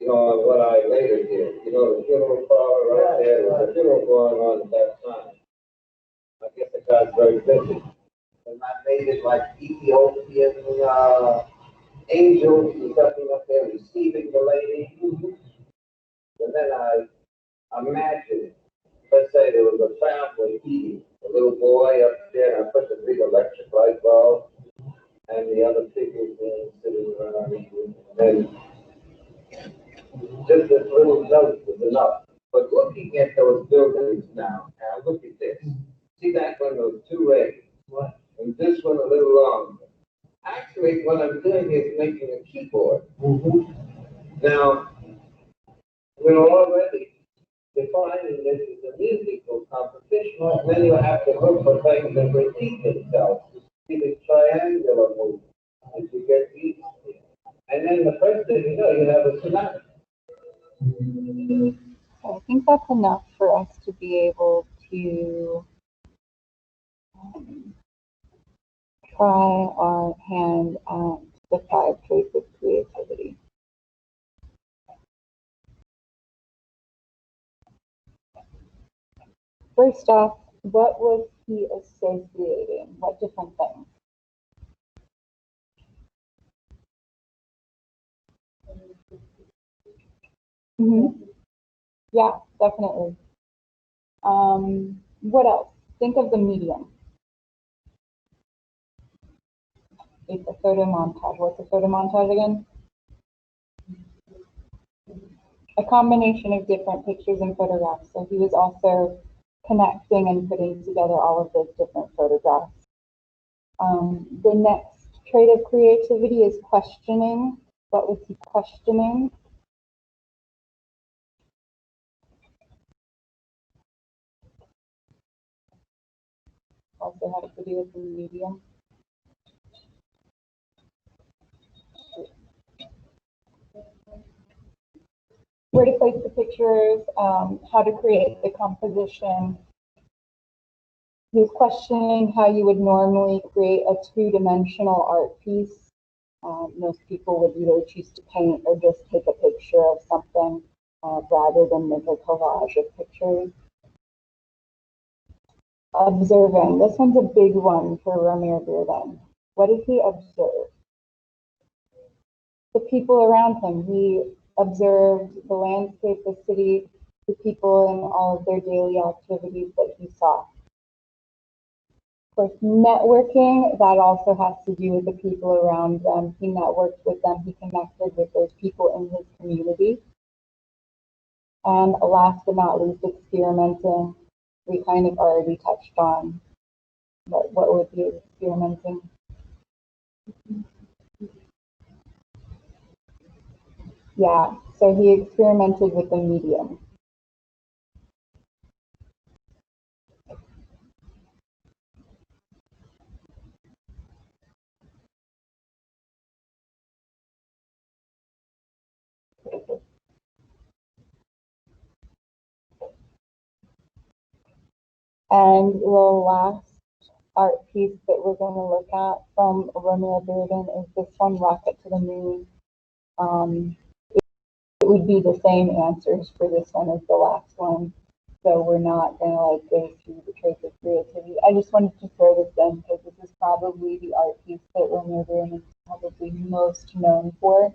On what I later did. The funeral parlor right there, there was a funeral going on at that time. I guess the guy's very busy. and I made it like Ethiopian angels or something up there receiving the lady. And then I imagined, let's say there was a family eating, a little boy up there, and I put the big electric light bulb, and the other people sitting around eating. And just this little note was enough. But looking at those buildings now look at this. See that one, those two rays? And this one a little longer. Actually, what I'm doing is making a keyboard. Now, we're already defining this as a musical composition. And then you have to look for things that repeat themselves. See the triangular movement as you get these. And then the first thing you know, you have a sonata. I think that's enough for us to be able to try our hand at the 5 traits of creativity. First off, what was he associating? What different things? Yeah, definitely. What else? Think of the medium. It's a photo montage. What's a photo montage again? A combination of different pictures and photographs. So he was also connecting and putting together all of those different photographs. The next trait of creativity is questioning. What was he questioning? Also had to do with the medium. Where to place the pictures, how to create the composition. He was questioning how you would normally create a two-dimensional art piece. Most people would either choose to paint or just take a picture of something rather than make a collage of pictures. Observing. This one's a big one for Romare Bearden. What did he observe? The people around him. He observed the landscape, the city, the people, and all of their daily activities that he saw. Of course, networking, that also has to do with the people around them. He networked with them, he connected with those people in his community. And last but not least, experimenting. We kind of already touched on what would be experimenting. Yeah, so he experimented with the medium. And the last art piece that we're going to look at from Romare Bearden is this one, Rocket to the Moon. It would be the same answers for this one as the last one. So we're not going to like go through the traits of creativity. I just wanted to throw this in because this is probably the art piece that Romare Bearden is probably most known for.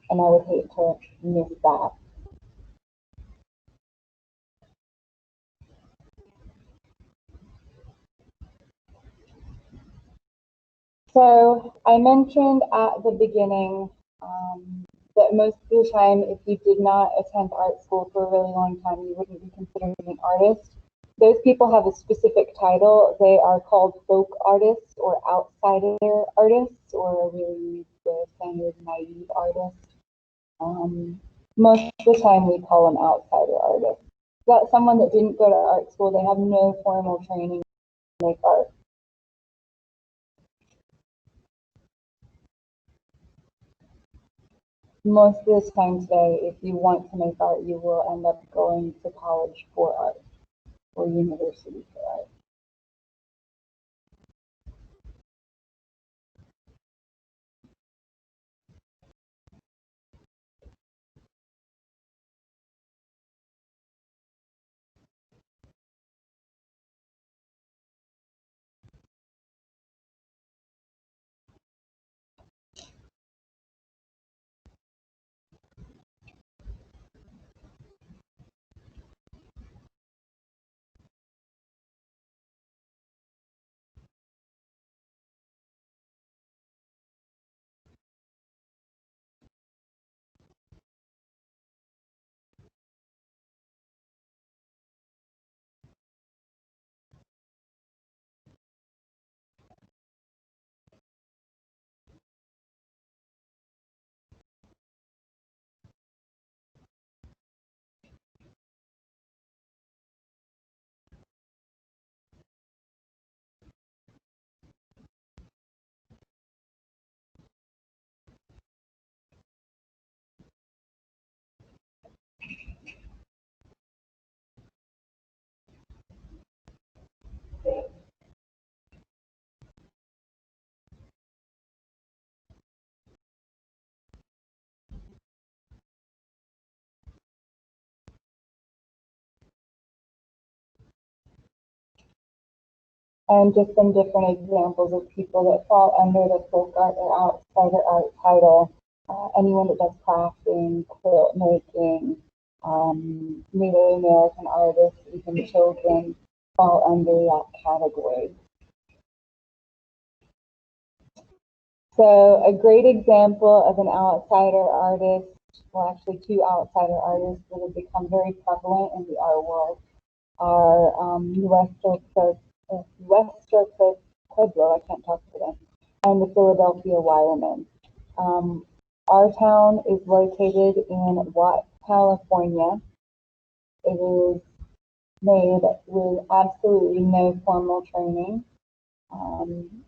And I would hate to miss that. So I mentioned at the beginning that most of the time, if you did not attend art school for a really long time, you wouldn't be considered an artist. Those people have a specific title. They are called folk artists or outsider artists, or really the saying is naive artists. Most of the time we call them outsider artists. That's someone that didn't go to art school. They have no formal training to make art. Most of the time today, if you want to make art, you will end up going to college for art or university for art. and just some different examples of people that fall under the folk art or outsider art title. Anyone that does crafting, quilt making, Native American artists, even children fall under that category. So a great example of an outsider artist, well actually two outsider artists that have become very prevalent in the art world are Nuestro Pueblo, I can't talk today, and the Philadelphia Wiremen. Our town is located in Watts, California. It is made with absolutely no formal training,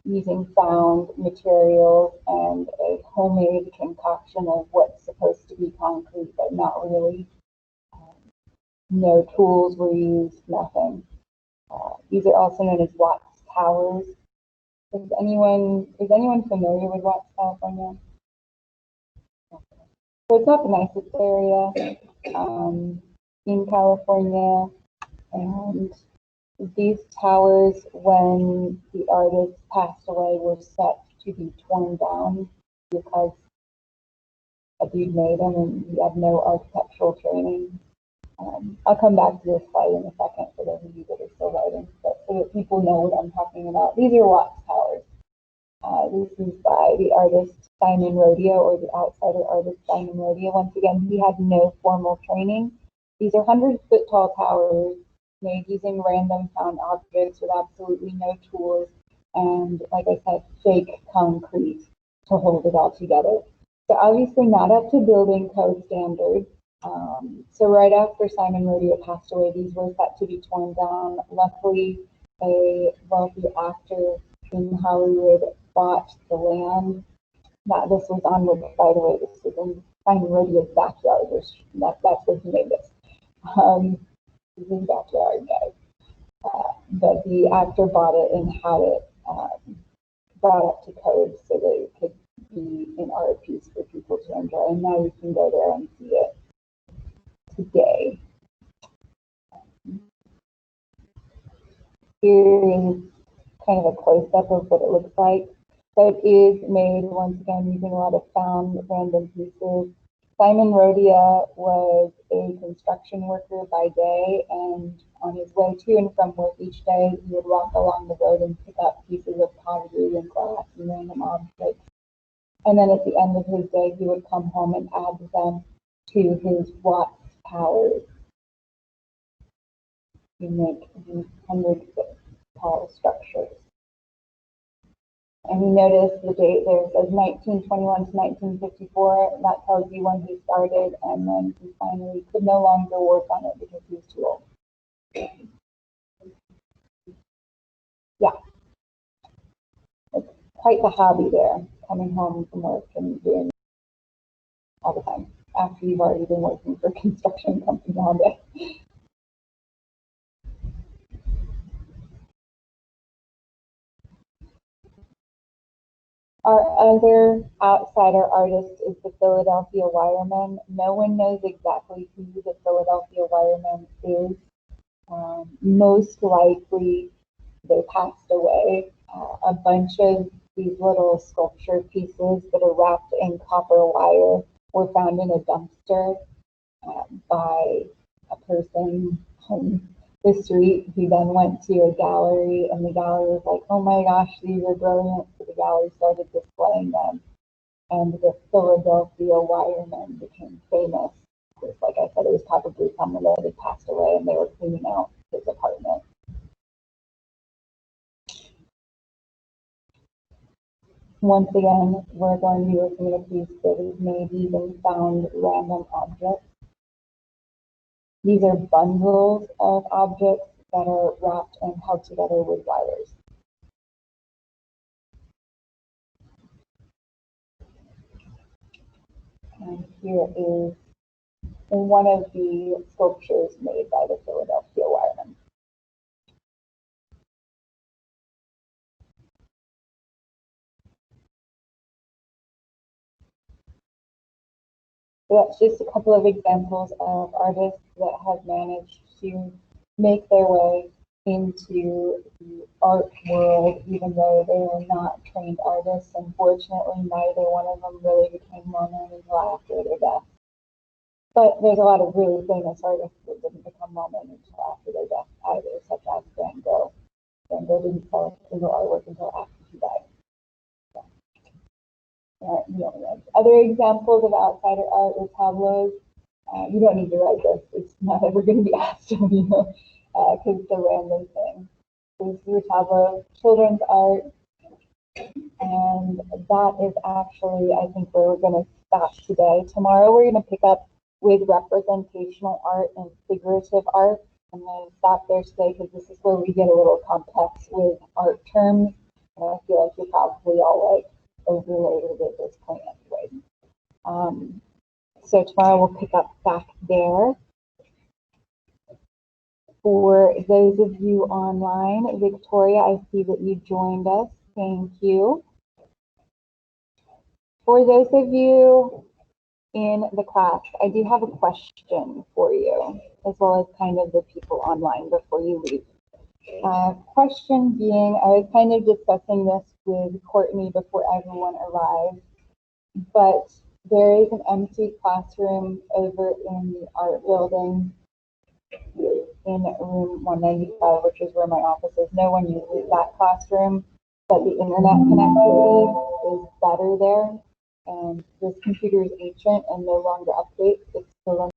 using found materials and a homemade concoction of what's supposed to be concrete, but not really. No tools were used, nothing. These are also known as Watts Towers. Is anyone familiar with Watts, California? So it's not the nicest area in California, and these towers, when the artist passed away, were set to be torn down because a dude made them and he had no architectural training. I'll come back to this slide in a second for those of you that are still writing, but so that people know what I'm talking about. These are Watts Towers. This is by the artist Simon Rodeo, or the outsider artist Simon Rodeo. Once again, he had no formal training. These are 100-foot tall towers made using random found objects with absolutely no tools and, like I said, fake concrete to hold it all together. So obviously not up to building code standards. So right after Simon Rodeo passed away, these were set to be torn down. Luckily, a wealthy actor in Hollywood bought the land that this was on, which, by the way, this was in Simon Rodeo's backyard. That's where he made this. His backyard, guys. But the actor bought it and had it brought up to code so that it could be an art piece for people to enjoy. And now you can go there and see it today. Here is kind of a close-up of what it looks like. So it is made, once again, using a lot of found random pieces. Simon Rodeo was a construction worker by day, and on his way to and from work each day, he would walk along the road and pick up pieces of pottery and glass and random objects. And then at the end of his day, he would come home and add them to his Watts Towers. He make these 100-foot tall structures. And you notice the date there says 1921 to 1954. That tells you when he started, and then he finally could no longer work on it because he was too old. Yeah. It's quite the hobby there, coming home from work and doing all the time after you've already been working for a construction company all day. Our other outsider artist is the Philadelphia Wiremen. No one knows exactly who the Philadelphia Wiremen is. Most likely they passed away. A bunch of these little sculpture pieces that are wrapped in copper wire were found in a dumpster by a person on the street who then went to a gallery, and the gallery was like, oh my gosh, these are brilliant. So the gallery started displaying them, and the Philadelphia Wiremen became famous. Because, like I said, it was probably someone that had passed away and they were cleaning out his apartment. Once again, we're going to be looking at a piece that is made using found random objects. These are bundles of objects that are wrapped and held together with wires. And here is one of the sculptures made by the Philadelphia Wiremen. So that's just a couple of examples of artists that have managed to make their way into the art world, even though they were not trained artists. Unfortunately, neither one of them really became well known until after their death. But there's a lot of really famous artists that didn't become well known until after their death either, such as Van Gogh. Van Gogh didn't sell a single artwork until after he died. So, the only ones. Other examples of outsider art or tableaus. You don't need to write this. It's not ever going to be asked of you because it's a random thing. This is a tableau, children's art, and that is actually, I think, where we're going to stop today. Tomorrow we're going to pick up with representational art and figurative art. I'm going to stop there today because this is where we get a little complex with art terms, and I feel like you're probably all like overloaded at this point anyway. So tomorrow we'll pick up back there. For those of you online, Victoria, I see that you joined us. Thank you. For those of you in the class, I do have a question for you, as well as kind of the people online before you leave. Question being, I was kind of discussing this with Courtney before everyone arrived, but there is an empty classroom over in the art building in room 195, which is where my office is. No one uses that classroom, but the internet connectivity is better there. And this computer is ancient and no longer updates. It's still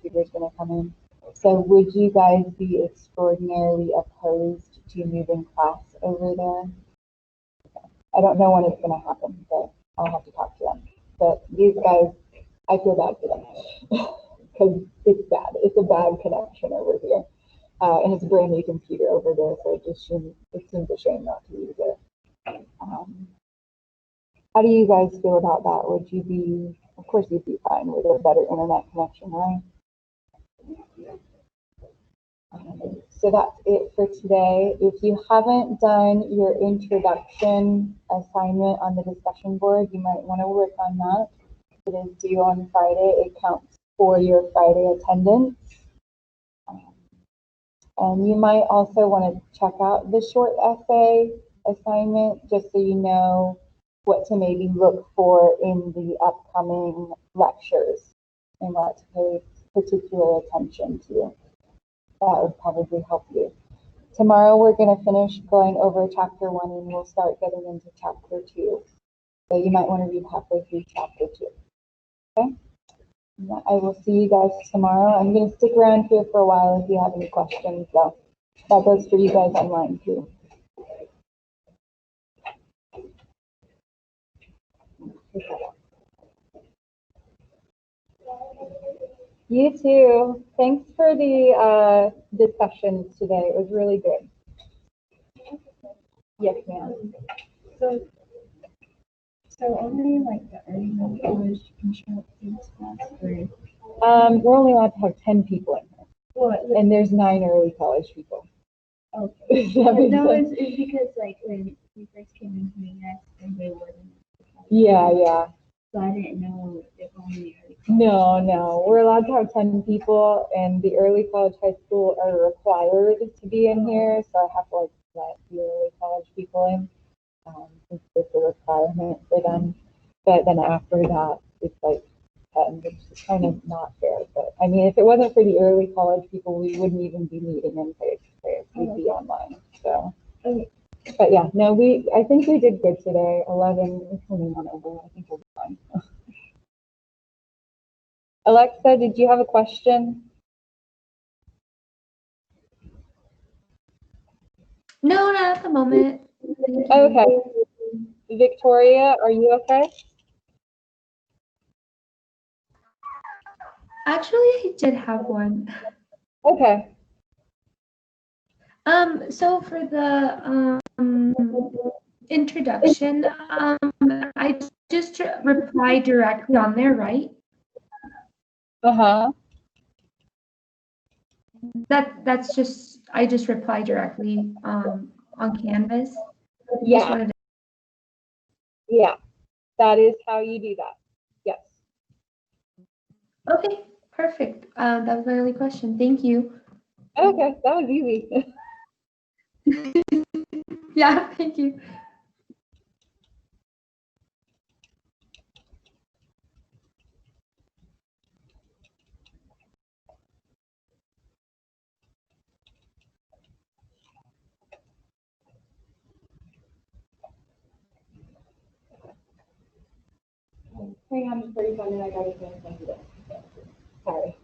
computer's going to come in. So would you guys be extraordinarily opposed to moving class over there? I don't know when it's going to happen, but I'll have to talk to them. But these guys, I feel bad for them because it's bad. It's a bad connection over here. And it's a brand new computer over there, so it seems a shame not to use it. How do you guys feel about that? Would you be, of course you'd be fine with a better internet connection, right? So that's it for today. If you haven't done your introduction assignment on the discussion board, you might want to work on that. It is due on Friday. It counts for your Friday attendance. And you might also want to check out the short essay assignment just so you know what to maybe look for in the upcoming lectures and what to pay particular attention to. That would probably help you. Tomorrow we're going to finish going over chapter 1 and we'll start getting into chapter 2. So you might want to read halfway through chapter 2. Okay? I will see you guys tomorrow. I'm going to stick around here for a while if you have any questions, though. That goes for you guys online, too. You too. Thanks for the discussions today. It was really good. Yes, ma'am. So only like the early college can show up to this class, or We're only allowed to have 10 people in here. what? And there's 9 early college people. Okay. Does that make No, sense? it's because like when we first came in here, yes, and they wasn't. Yeah. So I didn't know if only early. No. We're allowed to have 10 people, and the early college high school are required to be in here, so I have to like let the early college people in. Since it's a requirement for them. But then after that, it's like 10, which is kind of not fair. But I mean, if it wasn't for the early college people, we wouldn't even be meeting in face to face. We'd be online. So, but yeah, no, I think we did good today. 11, it's only 1 over. I think we'll be fine. Alexa, did you have a question? No, not at the moment. Okay. Victoria, are you okay? Actually, I did have one. Okay. So for the introduction, I just replied directly on there, right? Uh-huh. That's just I just replied directly on Canvas. Yeah. Yeah. That is how you do that. Yes. Okay, perfect. That was my only question. Thank you. Okay, that was easy. Yeah, thank you. Hang on before you come in, I gotta finish this. Sorry.